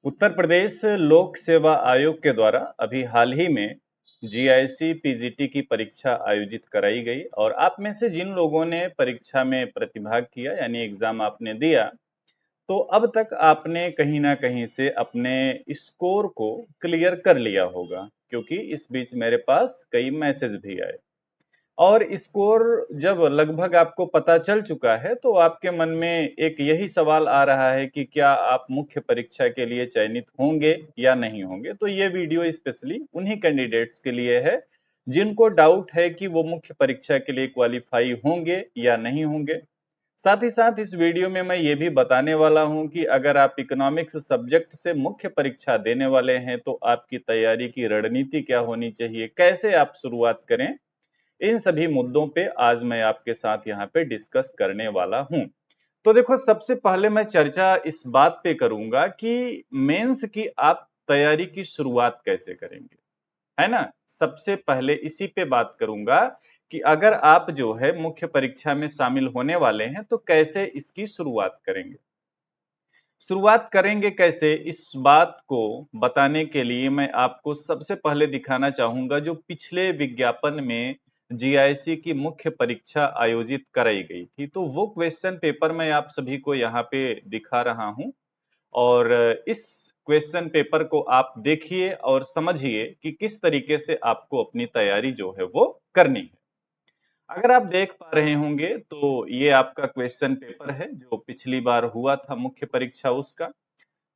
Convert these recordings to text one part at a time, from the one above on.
उत्तर प्रदेश लोक सेवा आयोग के द्वारा अभी हाल ही में जीआईसी पीजीटी की परीक्षा आयोजित कराई गई और आप में से जिन लोगों ने परीक्षा में प्रतिभाग किया यानी एग्जाम आपने दिया, तो अब तक आपने कहीं ना कहीं से अपने स्कोर को क्लियर कर लिया होगा, क्योंकि इस बीच मेरे पास कई मैसेज भी आए और स्कोर जब लगभग आपको पता चल चुका है तो आपके मन में एक यही सवाल आ रहा है कि क्या आप मुख्य परीक्षा के लिए चयनित होंगे या नहीं होंगे। तो ये वीडियो स्पेशली उन्हीं कैंडिडेट्स के लिए है जिनको डाउट है कि वो मुख्य परीक्षा के लिए क्वालिफाई होंगे या नहीं होंगे। साथ ही साथ इस वीडियो में मैं ये भी बताने वाला हूं कि अगर आप इकोनॉमिक्स सब्जेक्ट से मुख्य परीक्षा देने वाले हैं तो आपकी तैयारी की रणनीति क्या होनी चाहिए, कैसे आप शुरुआत करें। इन सभी मुद्दों पे आज मैं आपके साथ यहाँ पे डिस्कस करने वाला हूँ। तो देखो, सबसे पहले मैं चर्चा इस बात पे करूंगा कि मेंस की आप तैयारी की शुरुआत कैसे करेंगे, है ना। सबसे पहले इसी पे बात करूंगा कि अगर आप जो है मुख्य परीक्षा में शामिल होने वाले हैं तो कैसे इसकी शुरुआत करेंगे। शुरुआत करेंगे कैसे, इस बात को बताने के लिए मैं आपको सबसे पहले दिखाना चाहूंगा जो पिछले विज्ञापन में जीआईसी की मुख्य परीक्षा आयोजित कराई गई थी। तो वो क्वेश्चन पेपर मैं आप सभी को यहाँ पे दिखा रहा हूं और इस क्वेश्चन पेपर को आप देखिए और समझिए कि किस तरीके से आपको अपनी तैयारी जो है वो करनी है। अगर आप देख पा रहे होंगे तो ये आपका क्वेश्चन पेपर है जो पिछली बार हुआ था मुख्य परीक्षा उसका,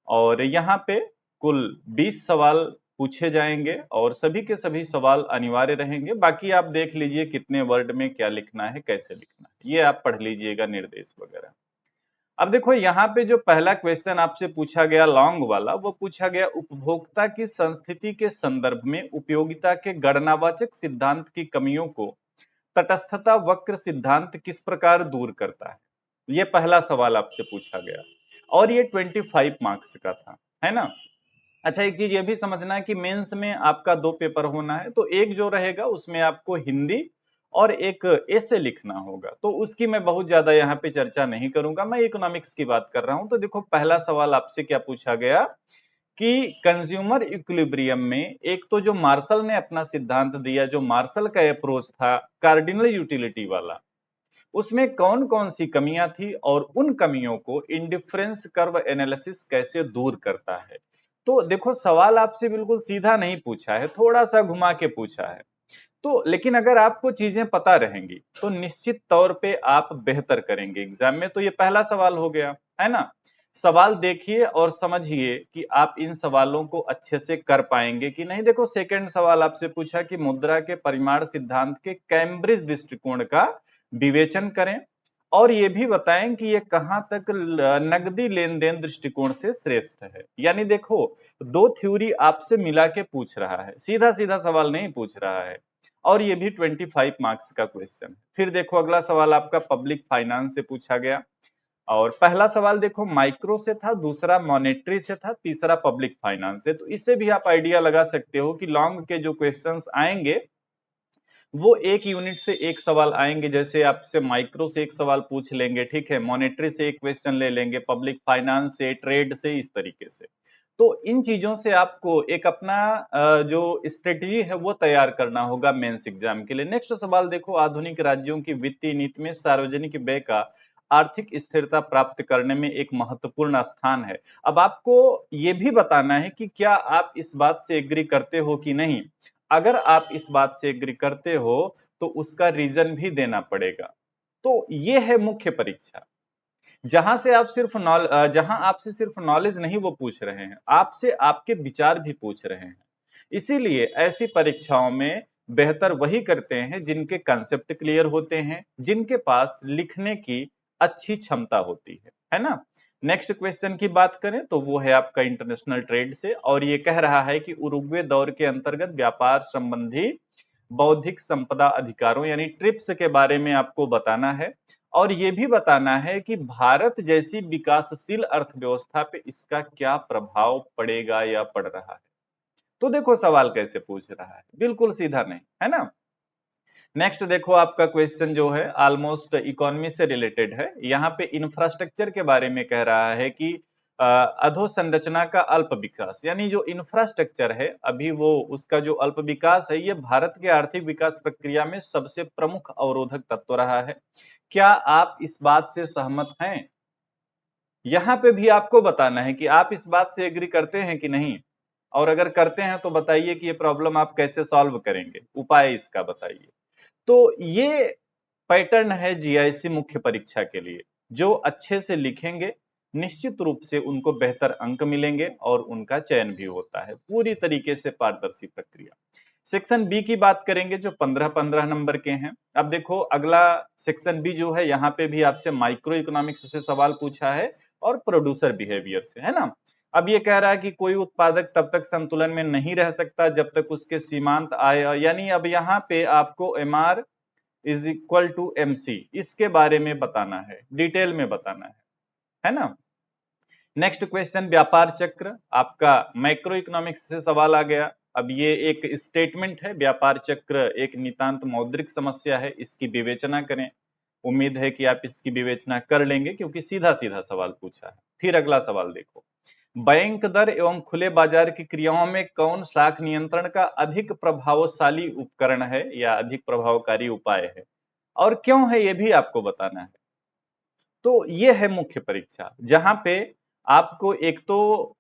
और यहाँ पे कुल 20 सवाल पूछे जाएंगे और सभी के सभी सवाल अनिवार्य रहेंगे। बाकी आप देख लीजिए कितने वर्ड में क्या लिखना है, कैसे लिखना है, ये आप पढ़ लीजिएगा निर्देश वगैरह। अब देखो, यहाँ पे जो पहला क्वेश्चन आपसे पूछा गया लॉन्ग वाला, वो पूछा गया उपभोक्ता की संस्थिति के संदर्भ में उपयोगिता के गणनावाचक सिद्धांत की कमियों को तटस्थता वक्र सिद्धांत किस प्रकार दूर करता है। ये पहला सवाल आपसे पूछा गया और ये 25 मार्क्स का था, है ना। अच्छा, एक चीज ये भी समझना है कि मेंस में आपका 2 पेपर होना है, तो एक जो रहेगा उसमें आपको हिंदी और एक ऐसे लिखना होगा। तो उसकी मैं बहुत ज्यादा यहाँ पे चर्चा नहीं करूंगा, मैं इकोनॉमिक्स की बात कर रहा हूं। तो देखो, पहला सवाल आपसे क्या पूछा गया कि कंज्यूमर इक्विलिब्रियम में एक तो जो मार्शल ने अपना सिद्धांत दिया, जो मार्शल का अप्रोच था कार्डिनल यूटिलिटी वाला, उसमें कौन कौन सी कमियां थी और उन कमियों को इंडिफरेंस कर्व एनालिसिस कैसे दूर करता है। तो देखो, सवाल आपसे बिल्कुल सीधा नहीं पूछा है, थोड़ा सा घुमा के पूछा है। तो लेकिन अगर आपको चीजें पता रहेंगी तो निश्चित तौर पे आप बेहतर करेंगे एग्जाम में। तो ये पहला सवाल हो गया, है ना। सवाल देखिए और समझिए कि आप इन सवालों को अच्छे से कर पाएंगे कि नहीं। देखो, सेकंड सवाल आपसे पूछा कि मुद्रा के परिमाण सिद्धांत के कैम्ब्रिज दृष्टिकोण का विवेचन करें और ये भी बताएं कि ये कहां तक नकदी लेन देन दृष्टिकोण से श्रेष्ठ है। यानी देखो, दो थ्योरी आपसे मिला के पूछ रहा है, सीधा सीधा सवाल नहीं पूछ रहा है, और ये भी 25 मार्क्स का क्वेश्चन। फिर देखो, अगला सवाल आपका पब्लिक फाइनेंस से पूछा गया और पहला सवाल देखो माइक्रो से था, दूसरा मॉनेटरी से था, तीसरा पब्लिक फाइनेंस से। तो इससे भी आप आइडिया लगा सकते हो कि लॉन्ग के जो क्वेश्चंस आएंगे वो एक यूनिट से एक सवाल आएंगे। जैसे आपसे माइक्रो से एक सवाल पूछ लेंगे, ठीक है, मॉनेटरी से एक क्वेश्चन ले लेंगे, पब्लिक फाइनेंस से, ट्रेड से, इस तरीके से। तो इन चीजों से आपको एक अपना जो स्ट्रेटजी है वो तैयार करना होगा मेंस एग्जाम के लिए। नेक्स्ट सवाल देखो, आधुनिक राज्यों की वित्तीय नीति में सार्वजनिक व्यय का आर्थिक स्थिरता प्राप्त करने में एक महत्वपूर्ण स्थान है। अब आपको ये भी बताना है कि क्या आप इस बात से एग्री करते हो कि नहीं। अगर आप इस बात से एग्री करते हो तो उसका रीजन भी देना पड़ेगा। तो ये है मुख्य परीक्षा, जहां आपसे सिर्फ नॉलेज नहीं वो पूछ रहे हैं, आपसे आपके विचार भी पूछ रहे हैं। इसीलिए ऐसी परीक्षाओं में बेहतर वही करते हैं जिनके कंसेप्ट क्लियर होते हैं, जिनके पास लिखने की अच्छी क्षमता होती है ना। नेक्स्ट क्वेश्चन की बात करें तो वो है आपका इंटरनेशनल ट्रेड से, और ये कह रहा है कि उरुग्वे दौर के अंतर्गत व्यापार संबंधी बौद्धिक संपदा अधिकारों यानी ट्रिप्स के बारे में आपको बताना है और ये भी बताना है कि भारत जैसी विकासशील अर्थव्यवस्था पे इसका क्या प्रभाव पड़ेगा या पड़ रहा है। तो देखो, सवाल कैसे पूछ रहा है, बिल्कुल सीधा नहीं, है ना। नेक्स्ट देखो, आपका क्वेश्चन जो है ऑलमोस्ट इकोनॉमी से रिलेटेड है। यहाँ पे इंफ्रास्ट्रक्चर के बारे में कह रहा है कि अधोसंरचना का अल्प विकास, यानी जो इंफ्रास्ट्रक्चर है अभी वो उसका जो अल्प विकास है, ये भारत के आर्थिक विकास प्रक्रिया में सबसे प्रमुख अवरोधक तत्व रहा है। क्या आप इस बात से सहमत हैं? यहाँ पे भी आपको बताना है कि आप इस बात से एग्री करते हैं कि नहीं, और अगर करते हैं तो बताइए कि ये प्रॉब्लम आप कैसे सॉल्व करेंगे, उपाय इसका बताइए। तो ये पैटर्न है जीआईसी मुख्य परीक्षा के लिए। जो अच्छे से लिखेंगे निश्चित रूप से उनको बेहतर अंक मिलेंगे और उनका चयन भी होता है, पूरी तरीके से पारदर्शी प्रक्रिया। सेक्शन बी की बात करेंगे जो 15-15 नंबर के हैं। अब देखो अगला सेक्शन बी जो है, यहाँ पे भी आपसे माइक्रो इकोनॉमिक्स से सवाल पूछा है और प्रोड्यूसर बिहेवियर से, है ना। अब ये कह रहा है कि कोई उत्पादक तब तक संतुलन में नहीं रह सकता जब तक उसके सीमांत आय, यानी अब यहाँ पे आपको MR is equal to MC, इसके बारे में बताना है, डिटेल में बताना है ना। नेक्स्ट क्वेश्चन, व्यापार चक्र, आपका मैक्रो इकोनॉमिक्स से सवाल आ गया। अब ये एक स्टेटमेंट है, व्यापार चक्र एक नितांत मौद्रिक समस्या है, इसकी विवेचना करें। उम्मीद है कि आप इसकी विवेचना कर लेंगे क्योंकि सीधा सीधा सवाल पूछा है। फिर अगला सवाल देखो, बैंक दर एवं खुले बाजार की क्रियाओं में कौन शाख नियंत्रण का अधिक प्रभावशाली उपकरण है या अधिक प्रभावकारी उपाय है, और क्यों है ये भी आपको बताना है। तो ये है मुख्य परीक्षा, जहां पे आपको एक तो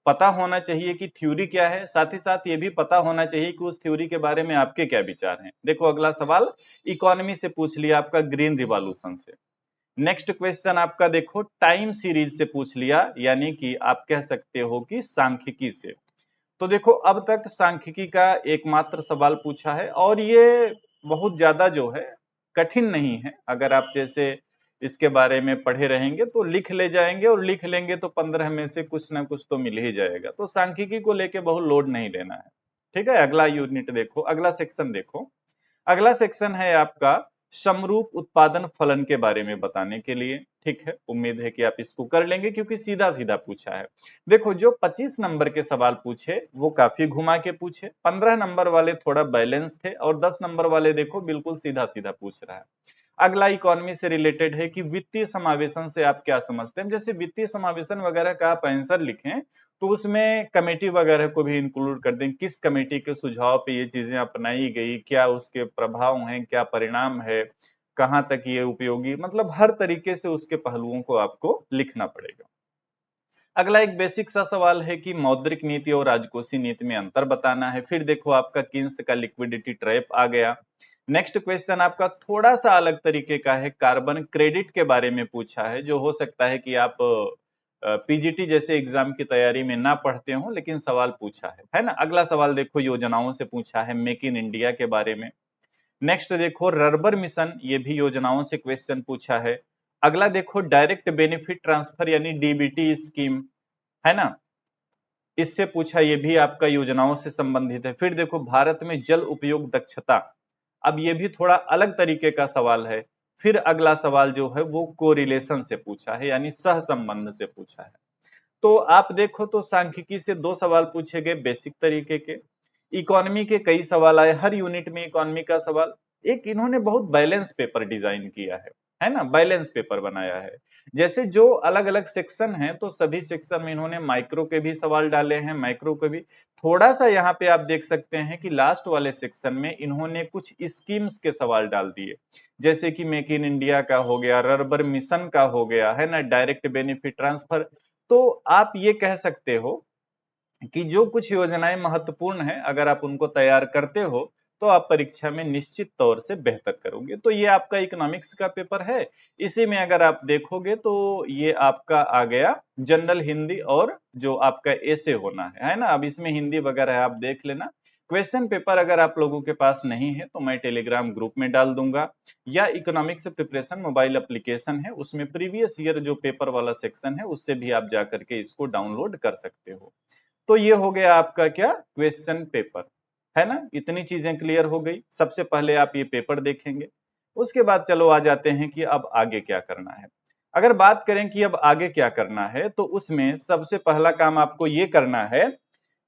पता होना चाहिए कि थ्योरी क्या है, साथ ही साथ ये भी पता होना चाहिए कि उस थ्योरी के बारे में आपके क्या विचार हैं। देखो अगला सवाल इकोनॉमी से पूछ लिया आपका, ग्रीन रिवॉल्यूशन से। नेक्स्ट क्वेश्चन आपका देखो टाइम सीरीज से पूछ लिया, यानी कि आप कह सकते हो कि सांख्यिकी से। तो देखो अब तक सांख्यिकी का एकमात्र सवाल पूछा है और ये बहुत ज्यादा जो है कठिन नहीं है। अगर आप जैसे इसके बारे में पढ़े रहेंगे तो लिख ले जाएंगे, और लिख लेंगे तो 15 में से कुछ ना कुछ तो मिल ही जाएगा। तो सांख्यिकी को लेके बहुत लोड नहीं लेना है, ठीक है। अगला यूनिट देखो, अगला सेक्शन देखो। अगला सेक्शन है आपका समरूप उत्पादन फलन के बारे में बताने के लिए, ठीक है। उम्मीद है कि आप इसको कर लेंगे क्योंकि सीधा सीधा पूछा है। देखो जो 25 नंबर के सवाल पूछे वो काफी घुमा के पूछे, 15 नंबर वाले थोड़ा बैलेंस थे और 10 नंबर वाले देखो बिल्कुल सीधा सीधा पूछ रहा है। अगला इकोनॉमी से रिलेटेड है कि वित्तीय समावेशन से आप क्या समझते हैं। जैसे वित्तीय समावेशन वगैरह का आप आंसर लिखें तो उसमें कमेटी वगैरह को भी इंक्लूड कर दें, किस कमेटी के सुझाव पे ये चीजें अपनाई गई, क्या उसके प्रभाव हैं, क्या परिणाम है, कहां तक ये उपयोगी, मतलब हर तरीके से उसके पहलुओं को आपको लिखना पड़ेगा। अगला एक बेसिक सा सवाल है कि मौद्रिक नीति और राजकोषीय नीति में अंतर बताना है। फिर देखो आपका किन्स का लिक्विडिटी ट्रैप आ गया। नेक्स्ट क्वेश्चन आपका थोड़ा सा अलग तरीके का है, कार्बन क्रेडिट के बारे में पूछा है, जो हो सकता है कि आप पीजीटी जैसे एग्जाम की तैयारी में ना पढ़ते हो, लेकिन सवाल पूछा है ना। अगला सवाल देखो योजनाओं से पूछा है, मेक इन इंडिया के बारे में। नेक्स्ट देखो रर्बर मिशन, ये भी योजनाओं से क्वेश्चन पूछा है। अगला देखो डायरेक्ट बेनिफिट ट्रांसफर यानी डीबीटी स्कीम, है ना, इससे पूछा, ये भी आपका योजनाओं से संबंधित है। फिर देखो भारत में जल उपयोग दक्षता, अब ये भी थोड़ा अलग तरीके का सवाल है। फिर अगला सवाल जो है वो कोरिलेशन से पूछा है, यानी सहसंबंध से पूछा है। तो आप देखो तो सांख्यिकी से 2 सवाल पूछे गए बेसिक तरीके के, इकोनॉमी के कई सवाल आए, हर यूनिट में इकोनॉमी का सवाल। एक इन्होंने बहुत बैलेंस पेपर डिजाइन किया है ना, बैलेंस पेपर बनाया है। जैसे जो अलग अलग सेक्शन हैं तो सभी सेक्शन में इन्होंने माइक्रो के भी सवाल डाले हैं, मैक्रो के भी। थोड़ा सा यहाँ पे आप देख सकते हैं कि लास्ट वाले सेक्शन में इन्होंने कुछ स्कीम्स के सवाल डाल दिए, जैसे कि मेक इन इंडिया का हो गया, रर्बर मिशन का हो गया, है ना, डायरेक्ट बेनिफिट ट्रांसफर। तो आप ये कह सकते हो कि जो कुछ योजनाएं महत्वपूर्ण हैं, अगर आप उनको तैयार करते हो तो आप परीक्षा में निश्चित तौर से बेहतर करोगे। तो ये आपका इकोनॉमिक्स का पेपर है। इसी में अगर आप देखोगे तो ये आपका आ गया जनरल हिंदी और जो आपका ऐसे होना है ना। अब इसमें हिंदी वगैरह आप देख लेना। क्वेश्चन पेपर अगर आप लोगों के पास नहीं है तो मैं टेलीग्राम ग्रुप में डाल दूंगा, या इकोनॉमिक्स प्रिपरेशन मोबाइल एप्लीकेशन है, उसमें प्रीवियस ईयर जो पेपर वाला सेक्शन है उससे भी आप जा करके इसको डाउनलोड कर सकते हो। तो ये हो गया आपका क्या, क्वेश्चन पेपर, है ना। इतनी चीजें क्लियर हो गई। सबसे पहले आप ये पेपर देखेंगे, उसके बाद चलो आ जाते हैं कि अब आगे क्या करना है। अगर बात करें कि अब आगे क्या करना है तो उसमें सबसे पहला काम आपको ये करना है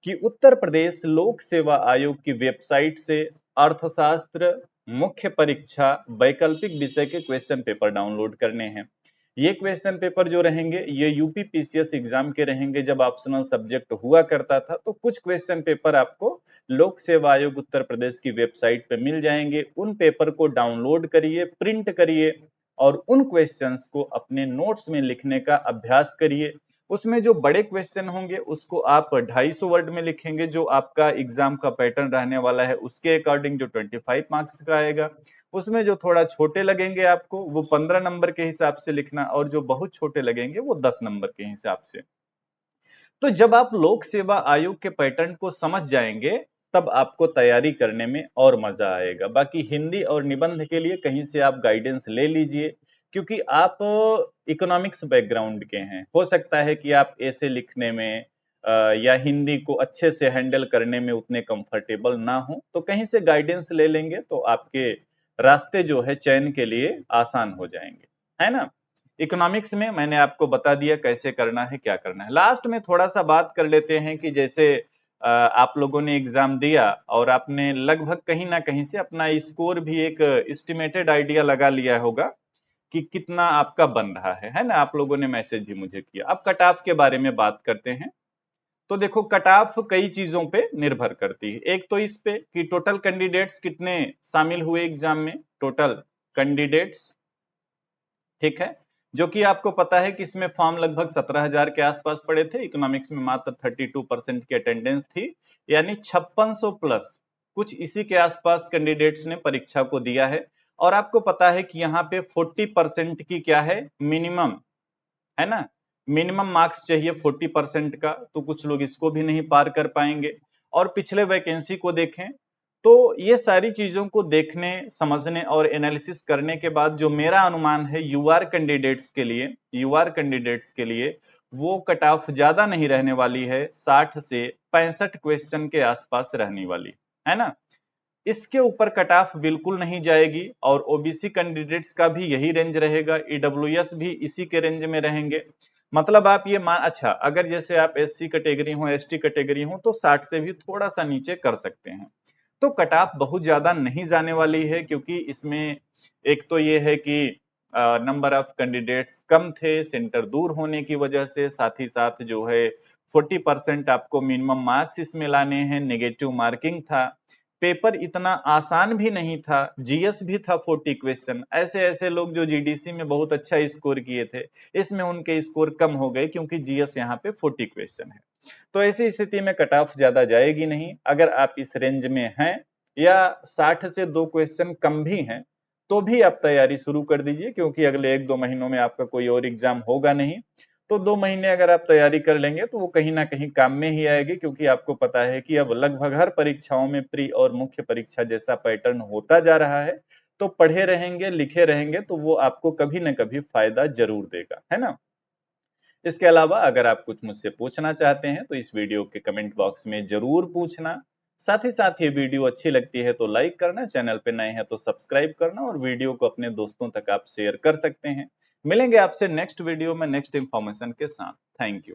कि उत्तर प्रदेश लोक सेवा आयोग की वेबसाइट से अर्थशास्त्र मुख्य परीक्षा वैकल्पिक विषय के क्वेश्चन पेपर डाउनलोड करने हैं। ये क्वेश्चन पेपर जो रहेंगे ये यूपी पीसीएस एग्जाम के रहेंगे। जब ऑप्शनल सब्जेक्ट हुआ करता था तो कुछ क्वेश्चन पेपर आपको लोक सेवा आयोग उत्तर प्रदेश की वेबसाइट पे मिल जाएंगे। उन पेपर को डाउनलोड करिए, प्रिंट करिए और उन क्वेश्चंस को अपने नोट्स में लिखने का अभ्यास करिए। उसमें जो बड़े क्वेश्चन होंगे उसको आप 250 वर्ड में लिखेंगे, जो आपका एग्जाम का पैटर्न रहने वाला है उसके अकॉर्डिंग, जो 25 मार्क्स का आएगा। उसमें जो थोड़ा छोटे लगेंगे आपको वो 15 नंबर के हिसाब से लिखना, और जो बहुत छोटे लगेंगे वो 10 नंबर के हिसाब से। तो जब आप लोक सेवा आयोग के पैटर्न को समझ जाएंगे तब आपको तैयारी करने में और मजा आएगा। बाकी हिंदी और निबंध के लिए कहीं से आप गाइडेंस ले लीजिए, क्योंकि आप इकोनॉमिक्स बैकग्राउंड के हैं। हो सकता है कि आप ऐसे लिखने में या हिंदी को अच्छे से हैंडल करने में उतने कंफर्टेबल ना हो, तो कहीं से गाइडेंस ले लेंगे तो आपके रास्ते जो है चयन के लिए आसान हो जाएंगे, है ना। इकोनॉमिक्स में मैंने आपको बता दिया कैसे करना है, क्या करना है। लास्ट में थोड़ा सा बात कर लेते हैं कि जैसे आप लोगों ने एग्जाम दिया और आपने लगभग कहीं ना कहीं से अपना स्कोर भी एक एस्टिमेटेड आइडिया लगा लिया होगा कि कितना आपका बन रहा है ना। आप लोगों ने मैसेज भी मुझे किया। अब कट ऑफ के बारे में बात करते हैं। तो देखो, कट ऑफ कई चीजों पे निर्भर करती है। एक तो इस पे कि टोटल कैंडिडेट्स कितने शामिल हुए एग्जाम में, टोटल कैंडिडेट्स, ठीक है, जो कि आपको पता है कि इसमें फॉर्म लगभग 17,000 के आसपास पड़े थे। इकोनॉमिक्स में मात्र 32% की अटेंडेंस थी, यानी 5600 प्लस कुछ इसी के आसपास कैंडिडेट्स ने परीक्षा को दिया है। और आपको पता है कि यहाँ पे 40% की क्या है, मिनिमम, है ना, मिनिमम मार्क्स चाहिए 40% का। तो कुछ लोग इसको भी नहीं पार कर पाएंगे। और पिछले वैकेंसी को देखें तो ये सारी चीजों को देखने, समझने और एनालिसिस करने के बाद जो मेरा अनुमान है यूआर कैंडिडेट्स के लिए, वो कट ऑफ ज्यादा नहीं रहने वाली है, 60 से 65 क्वेश्चन के आसपास रहने वाली है ना। इसके ऊपर कट ऑफ बिल्कुल नहीं जाएगी। और ओबीसी कैंडिडेट्स का भी यही रेंज रहेगा, ईडब्ल्यूएस भी इसी के रेंज में रहेंगे। मतलब आप ये मान, अच्छा अगर जैसे आप एससी कैटेगरी हो, एसटी कैटेगरी हो, तो 60 से भी थोड़ा सा नीचे कर सकते हैं। तो कट ऑफ बहुत ज्यादा नहीं जाने वाली है, क्योंकि इसमें एक तो ये है कि नंबर ऑफ कैंडिडेट्स कम थे सेंटर दूर होने की वजह से, साथ ही साथ जो है 40% आपको मिनिमम मार्क्स इसमें लाने हैं, नेगेटिव मार्किंग था। पेपर इतना आसान भी नहीं था, जीएस भी था 40 क्वेश्चन। ऐसे ऐसे लोग जो जीडीसी में बहुत अच्छा स्कोर किए थे, इसमें उनके स्कोर कम हो गए, क्योंकि जीएस यहाँ पे 40 क्वेश्चन है। तो ऐसी स्थिति में कट ऑफ ज्यादा जाएगी नहीं। अगर आप इस रेंज में हैं या 60 से 2 क्वेश्चन कम भी हैं, तो भी आप तैयारी शुरू कर दीजिए, क्योंकि अगले 1-2 महीनों में आपका कोई और एग्जाम होगा नहीं। तो 2 महीने अगर आप तैयारी कर लेंगे तो वो कहीं ना कहीं काम में ही आएगी, क्योंकि आपको पता है कि अब लगभग हर परीक्षाओं में प्री और मुख्य परीक्षा जैसा पैटर्न होता जा रहा है। तो पढ़े रहेंगे, लिखे रहेंगे, तो वो आपको कभी ना कभी फायदा जरूर देगा, है ना। इसके अलावा अगर आप कुछ मुझसे पूछना चाहते हैं तो इस वीडियो के कमेंट बॉक्स में जरूर पूछना। साथ ही साथ ये वीडियो अच्छी लगती है तो लाइक करना, चैनल पे नए हैं तो सब्सक्राइब करना, और वीडियो को अपने दोस्तों तक आप शेयर कर सकते हैं। मिलेंगे आपसे नेक्स्ट वीडियो में नेक्स्ट इंफॉर्मेशन के साथ। Thank you.